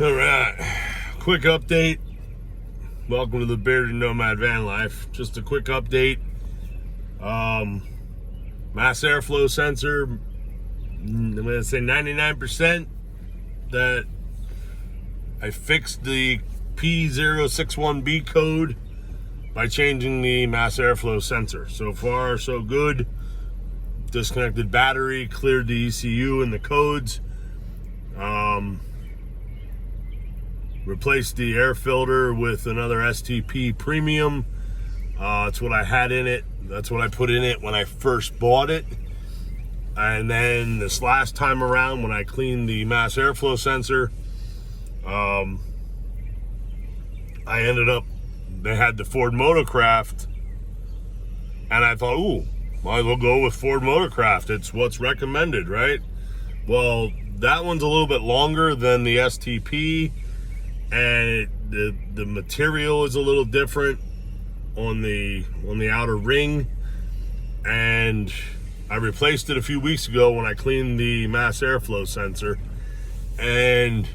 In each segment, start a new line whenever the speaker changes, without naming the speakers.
All right, quick update. Welcome to the Bearded Nomad Van Life. Just a quick update. Mass airflow sensor, I'm going to say 99% that I fixed the P061B code by changing the mass airflow sensor. So far, so good. Disconnected battery, cleared the ECU and the codes. Replaced the air filter with another STP Premium. That's what I had in it. That's what I put in it when I first bought it. And then this last time around, when I cleaned the mass airflow sensor, I ended up, they had the Ford Motorcraft, and I thought, ooh, might as well go with Ford Motorcraft. It's what's recommended, right? Well, that one's a little bit longer than the STP, and the material is a little different on the outer ring, and I replaced it a few weeks ago when I cleaned the mass airflow sensor. And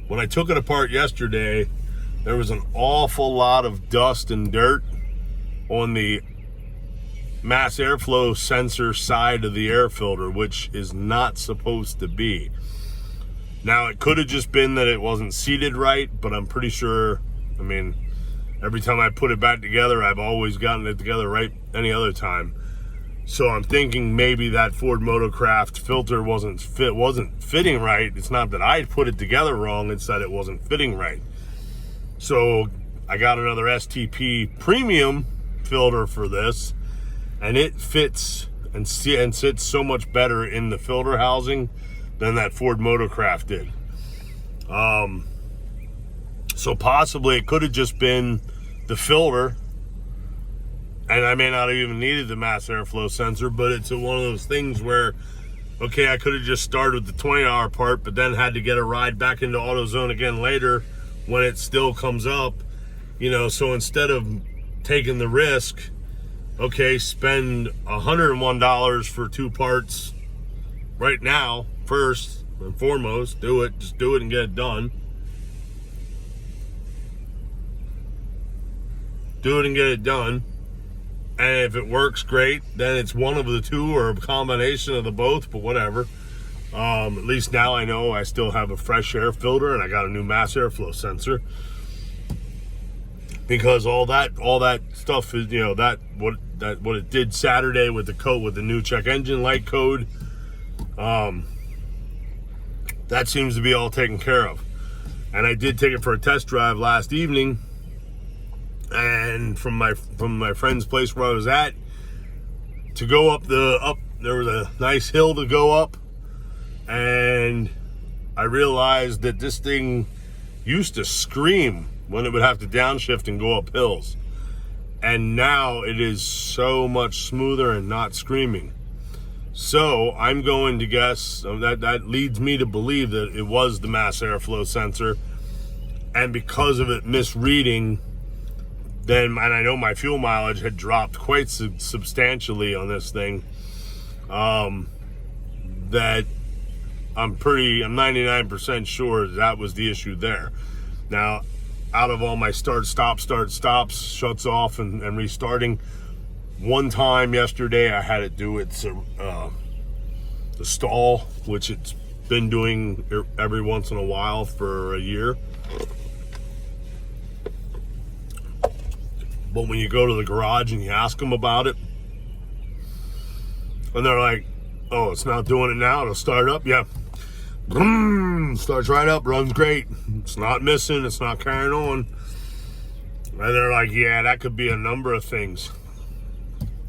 when I took it apart yesterday, there was an awful lot of dust and dirt on the mass airflow sensor side of the air filter, which is not supposed to be. Now, it could have just been that it wasn't seated right, but I'm pretty sure, I mean, every time I put it back together, I've always gotten it together right any other time. So I'm thinking maybe that Ford Motorcraft filter wasn't fitting right. It's not that I put it together wrong, it's that it wasn't fitting right. So I got another STP Premium filter for this, and it fits and sits so much better in the filter housing than that Ford Motorcraft did. So possibly it could have just been the filter, and I may not have even needed the mass airflow sensor, but it's one of those things where, okay, I could have just started with the $20 part, but then had to get a ride back into AutoZone again later when it still comes up, so instead of taking the risk, okay, spend $101 for two parts right now, first and foremost, just do it and get it done. Do it and get it done. And if it works, great. Then it's one of the two or a combination of the both, but whatever. At least now I know I still have a fresh air filter and I got a new mass airflow sensor. Because all that stuff is, what it did Saturday with the code, with the new check engine light code, that seems to be all taken care of. And I did take it for a test drive last evening, and from my friend's place where I was at, to go up there was a nice hill to go up, and I realized that this thing used to scream when it would have to downshift and go up hills, and now it is so much smoother and not screaming. So I'm going to guess that leads me to believe that it was the mass airflow sensor, and because of it misreading, and I know my fuel mileage had dropped quite substantially on this thing, that I'm 99% sure that was the issue there. Now, out of all my stops, shuts off and restarting, one time yesterday I had it do its the stall, which it's been doing every once in a while for a year. But when you go to the garage and you ask them about it, and they're like, oh, it's not doing it now, it'll start up. Yeah, starts right up, runs great, it's not missing, it's not carrying on. And they're like, yeah, that could be a number of things.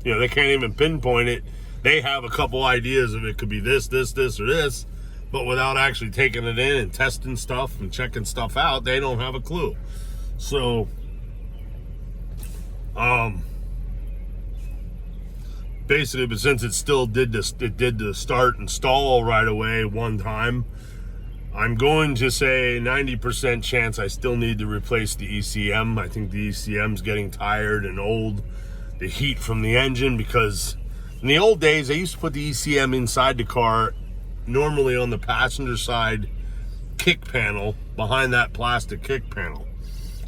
They can't even pinpoint it. They have a couple ideas of it could be this, or this, but without actually taking it in and testing stuff and checking stuff out, they don't have a clue. So, basically, but since it still did the start and stall right away one time, I'm going to say 90% chance I still need to replace the ECM. I think the ECM's getting tired and old. The heat from the engine, because in the old days, I used to put the ECM inside the car, normally on the passenger side, kick panel, behind that plastic kick panel,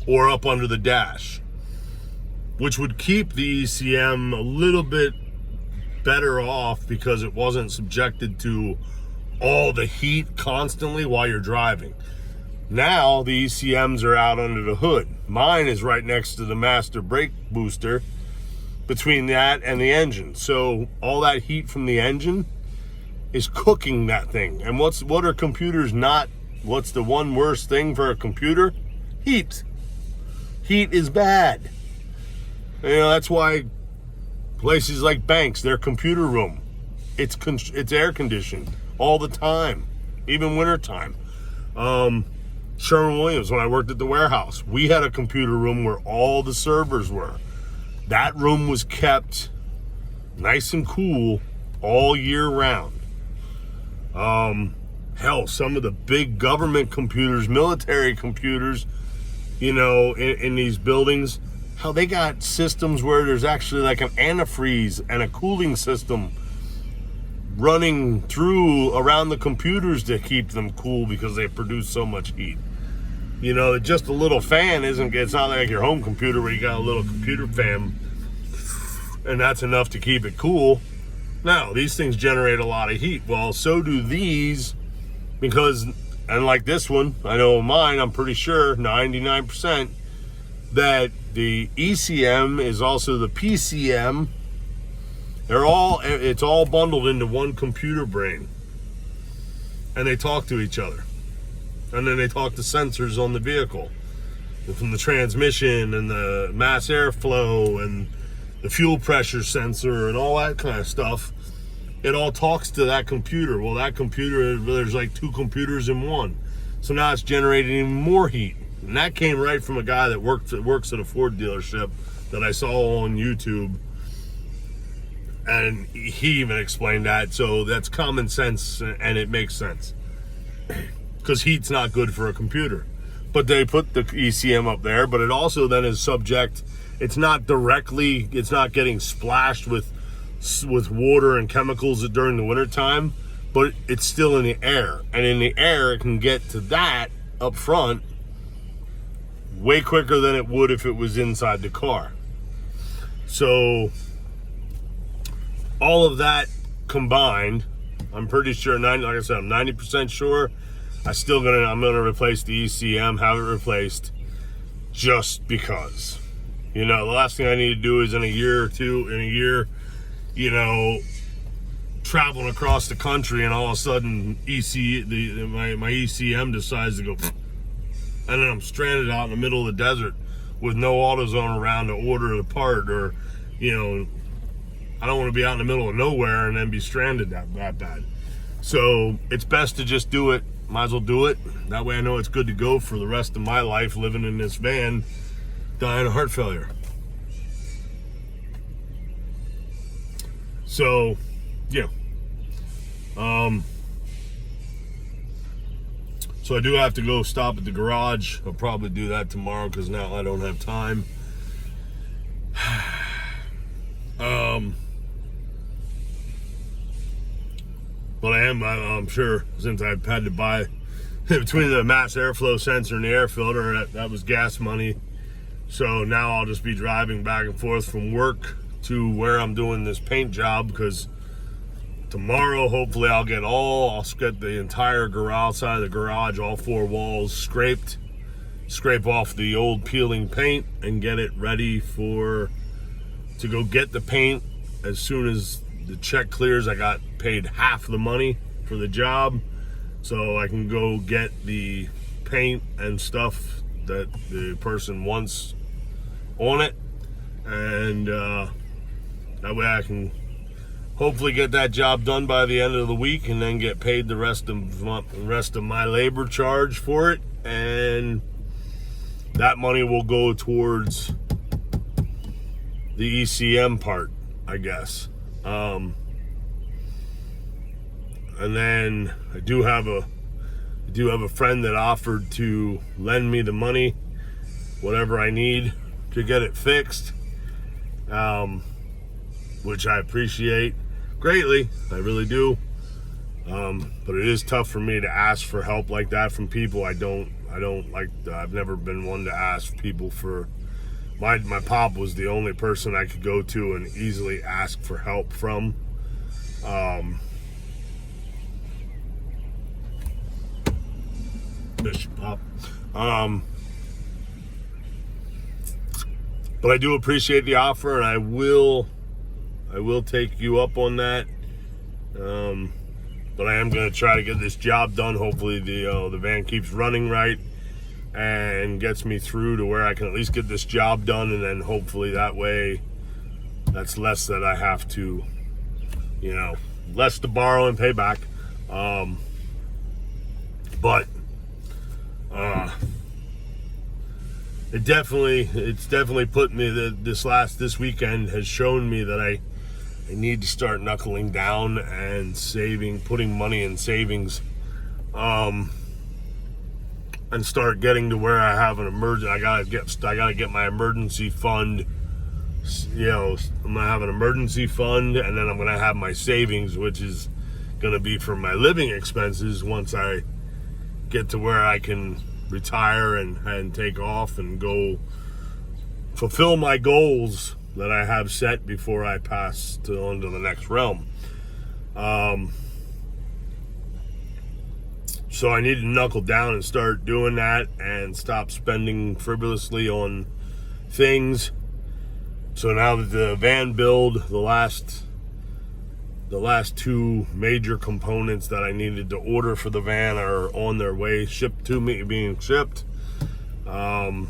or up under the dash, which would keep the ECM a little bit better off because it wasn't subjected to all the heat constantly while you're driving. Now the ECMs are out under the hood. Mine is right next to the master brake booster, between that and the engine. So all that heat from the engine is cooking that thing. And what are computers not? What's the one worst thing for a computer? Heat. Heat is bad. You know, that's why places like banks, their computer room, it's air conditioned all the time, even wintertime. Sherwin-Williams, when I worked at the warehouse, we had a computer room where all the servers were. That room was kept nice and cool all year round. Hell, some of the big government computers, military computers, you know, in these buildings, how they got systems where there's actually like an antifreeze and a cooling system running through around the computers to keep them cool because they produce so much heat. You know, just a little fan it's not like your home computer where you got a little computer fan and that's enough to keep it cool. No, these things generate a lot of heat. Well, so do these, because, and like this one, I know mine, I'm pretty sure 99% that the ECM is also the PCM. It's all bundled into one computer brain, and they talk to each other, and then they talk to sensors on the vehicle, from the transmission and the mass airflow and the fuel pressure sensor and all that kind of stuff. It all talks to that computer. Well, that computer, there's like two computers in one, so now it's generating even more heat. And that came right from a guy that works at a Ford dealership that I saw on YouTube. And he even explained that. So that's common sense, and it makes sense. Because heat's not good for a computer. But they put the ECM up there, but it also then is subject, it's not getting splashed with water and chemicals during the wintertime, but it's still in the air. And in the air, it can get to that up front way quicker than it would if it was inside the car. So all of that combined, I'm pretty sure, like I said, I'm 90% sure I'm gonna replace the ECM, have it replaced, just because. You know, the last thing I need to do is in a year, you know, traveling across the country, and all of a sudden my ECM decides to go, and then I'm stranded out in the middle of the desert with no AutoZone around to order the part, or, you know, I don't want to be out in the middle of nowhere and then be stranded that bad. So it's best to just do it. Might as well do it. That way I know it's good to go for the rest of my life living in this van, dying of heart failure. So, yeah. So I do have to go stop at the garage. I'll probably do that tomorrow because now I don't have time. But I'm sure, since I've had to buy between the mass airflow sensor and the air filter, that was gas money. So now I'll just be driving back and forth from work to where I'm doing this paint job, because tomorrow hopefully I'll get the entire garage, outside of the garage, all four walls scrape off the old peeling paint and get it ready to go get the paint. As soon as the check clears, I got paid half the money for the job, so I can go get the paint and stuff that the person wants on it, and that way I can hopefully get that job done by the end of the week, and then get paid the rest of my labor charge for it, and that money will go towards the ECM part, I guess. And then I do have a friend that offered to lend me the money, whatever I need to get it fixed, which I appreciate greatly. I really do. But it is tough for me to ask for help like that from people. I don't like, I've never been one to ask people for, my pop was the only person I could go to and easily ask for help from. Miss you, Pop. But I do appreciate the offer, and I will take you up on that. But I am going to try to get this job done. Hopefully the van keeps running right and gets me through to where I can at least get this job done, and then hopefully that way that's less that I have to, less to borrow and pay back. But it's definitely put me, this weekend has shown me that I need to start knuckling down and putting money in savings, and start getting to where I have an emergency. I gotta get my emergency fund. I'm gonna have an emergency fund, and then I'm gonna have my savings, which is gonna be for my living expenses once I get to where I can retire and take off and go fulfill my goals that I have set before I pass on to the next realm. So I need to knuckle down and start doing that and stop spending frivolously on things. So now that the van build, the last two major components that I needed to order for the van are on their way, being shipped. And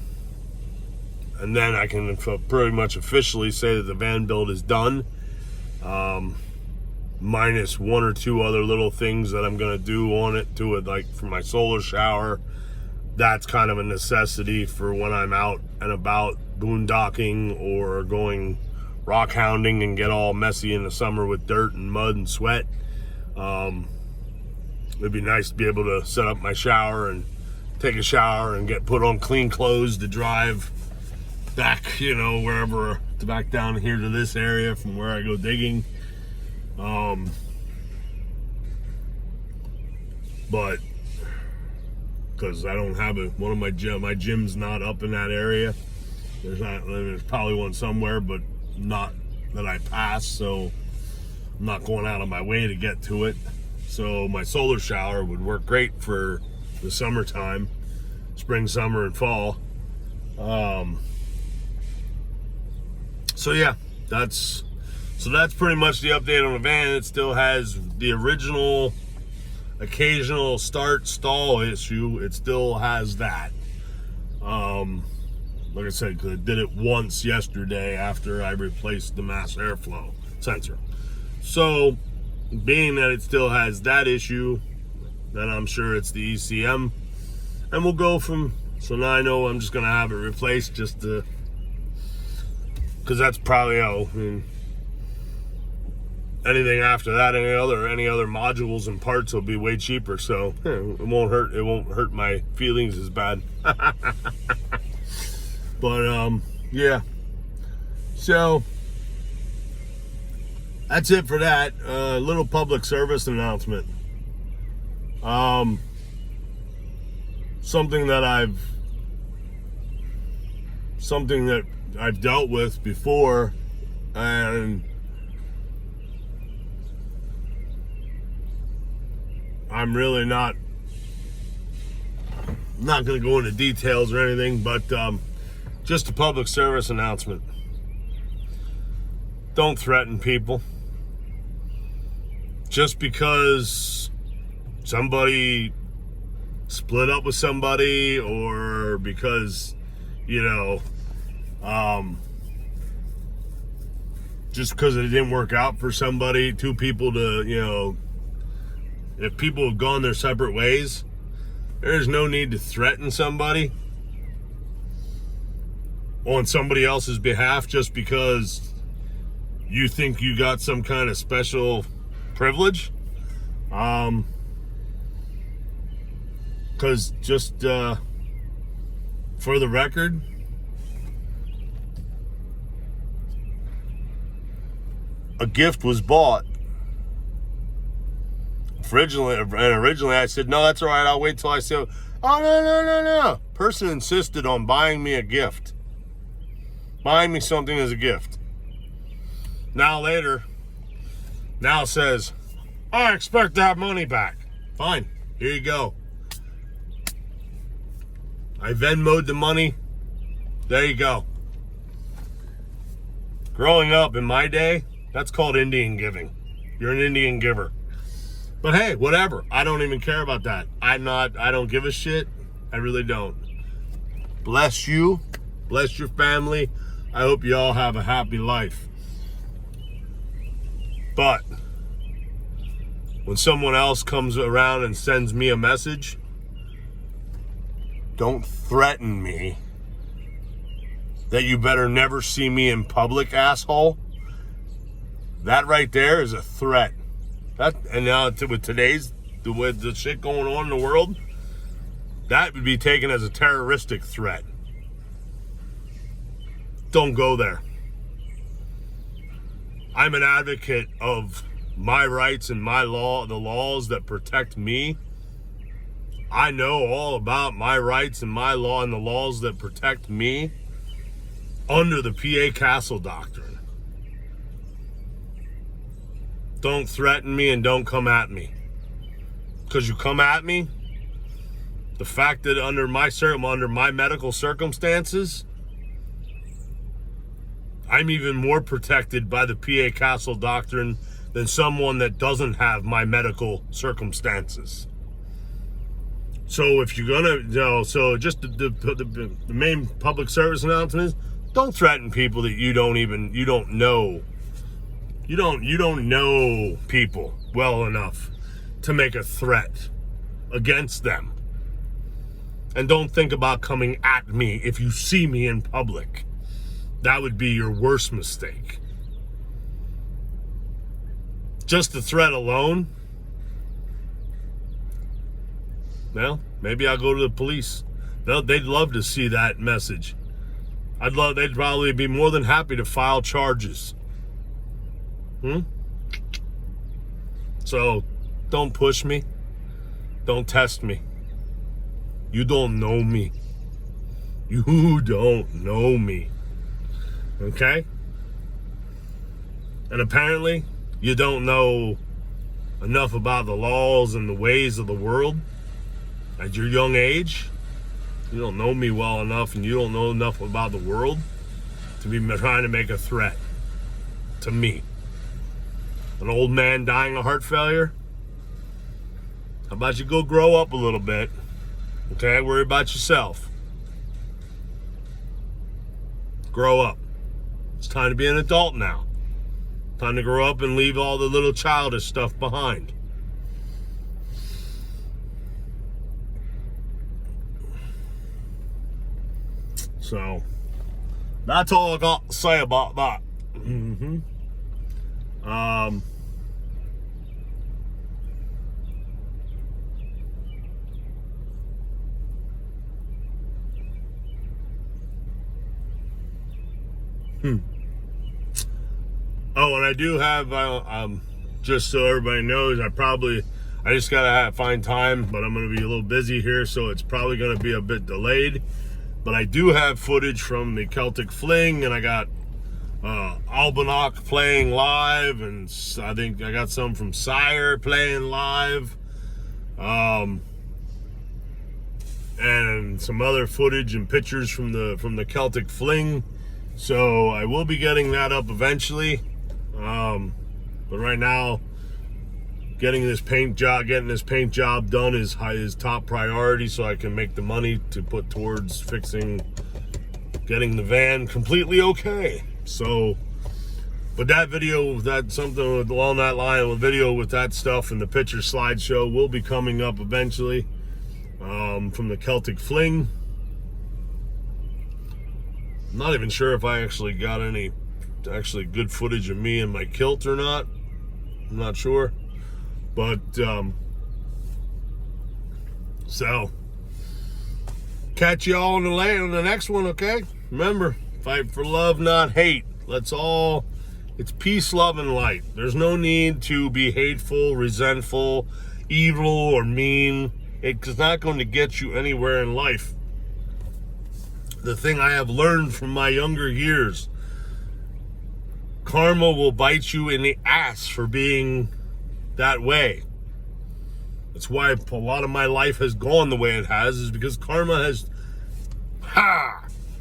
then I can pretty much officially say that the van build is done, minus one or two other little things that I'm going to do on it to it, like for my solar shower. That's kind of a necessity for when I'm out and about boondocking or going rock hounding and get all messy in the summer with dirt and mud and sweat. It'd be nice to be able to set up my shower and take a shower and put on clean clothes to drive back, wherever, to back down here to this area from where I go digging. But because I don't have one of my gym's not up in that area. There's probably one somewhere, but not that I pass, so I'm not going out of my way to get to it. So my solar shower would work great for the summertime, spring, summer, and fall. So yeah, that's pretty much the update on the van. It still has the original occasional stall issue. It still has that. Like I said, because I did it once yesterday after I replaced the mass airflow sensor. So being that it still has that issue, then I'm sure it's the ECM, and we'll go from. So now I know I'm just gonna have it replaced because that's probably anything after that, any other modules and parts will be way cheaper. So it won't hurt my feelings as bad. But yeah. So that's it for that. Little public service announcement. Something that I've dealt with before, and I'm really not going to go into details or anything, but just a public service announcement. Don't threaten people. Just because somebody split up with somebody, or because, just because it didn't work out for somebody, two people to, if people have gone their separate ways, there's no need to threaten somebody on somebody else's behalf just because you think you got some kind of special privilege. Because just for the record, a gift was bought stuff originally, and originally I said, no, that's all right, I'll wait till I see it. Oh, no. Person insisted on buying me a gift. Buying me something as a gift. Now says, I expect that money back. Fine, here you go. I Venmo'd the money. There you go. Growing up in my day, that's called Indian giving. You're an Indian giver. But hey, whatever. I don't even care about that. I don't give a shit. I really don't. Bless you. Bless your family. I hope you all have a happy life. But when someone else comes around and sends me a message, don't threaten me that you better never see me in public, asshole. That right there is a threat. And now with today's, with the shit going on in the world, that would be taken as a terroristic threat. Don't go there. I'm an advocate of my rights and my law, the laws that protect me. I know all about my rights and my law and the laws that protect me under the PA Castle Doctrine. Don't threaten me and don't come at me. Because you come at me, the fact that under my medical circumstances, I'm even more protected by the PA Castle Doctrine than someone that doesn't have my medical circumstances. So if you're gonna, so just the main public service announcement is, don't threaten people that you don't know. You don't know people well enough to make a threat against them. And don't think about coming at me if you see me in public. That would be your worst mistake. Just the threat alone, well, maybe I'll go to the police. They'd love to see that message. They'd probably be more than happy to file charges. So, don't push me. Don't test me. You don't know me. You don't know me. Okay? And apparently, you don't know enough about the laws and the ways of the world at your young age. You don't know me well enough, and you don't know enough about the world to be trying to make a threat to me. An old man dying of heart failure? How about you go grow up a little bit? Okay, worry about yourself. Grow up. It's time to be an adult now. Time to grow up and leave all the little childish stuff behind. So, that's all I got to say about that. Oh, and I do have, just so everybody knows, I just gotta find time, but I'm gonna be a little busy here, so it's probably gonna be a bit delayed. But I do have footage from the Celtic Fling, and I got Albanach playing live, and I think I got some from Sire playing live, and some other footage and pictures from the Celtic Fling. So I will be getting that up eventually, but right now, getting this paint job done is top priority, so I can make the money to put towards getting the van completely okay. So, but that video, something along that line, a video with that stuff and the picture slideshow will be coming up eventually, from the Celtic Fling. I'm not even sure if I actually got any good footage of me in my kilt or not. I'm not sure. But, so, catch y'all on the next one, okay? Remember, fight for love, not hate. It's peace, love, and light. There's no need to be hateful, resentful, evil or mean. It's not going to get you anywhere in life. The thing I have learned from my younger years, karma will bite you in the ass for being that way. That's why a lot of my life has gone the way it has, is because karma has,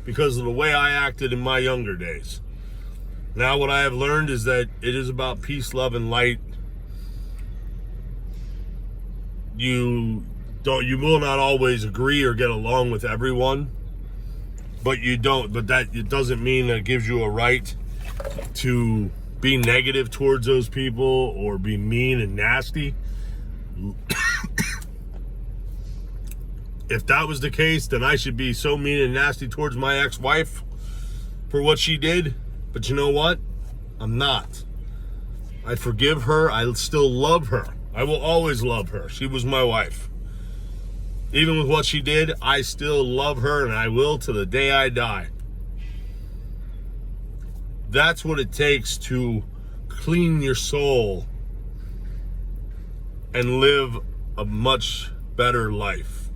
because of the way I acted in my younger days. Now what I have learned is that it is about peace, love, and light. You will not always agree or get along with everyone, but that it doesn't mean that it gives you a right to be negative towards those people or be mean and nasty. If that was the case, then I should be so mean and nasty towards my ex-wife for what she did. But you know what? I'm not. I forgive her. I still love her. I will always love her. She was my wife. Even with what she did, I still love her, and I will to the day I die. That's what it takes to clean your soul and live a much better life.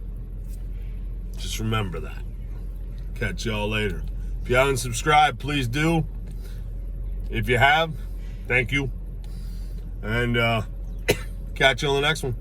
Just remember that. Catch y'all later. If you haven't subscribed, please do. If you have, thank you. And catch you on the next one.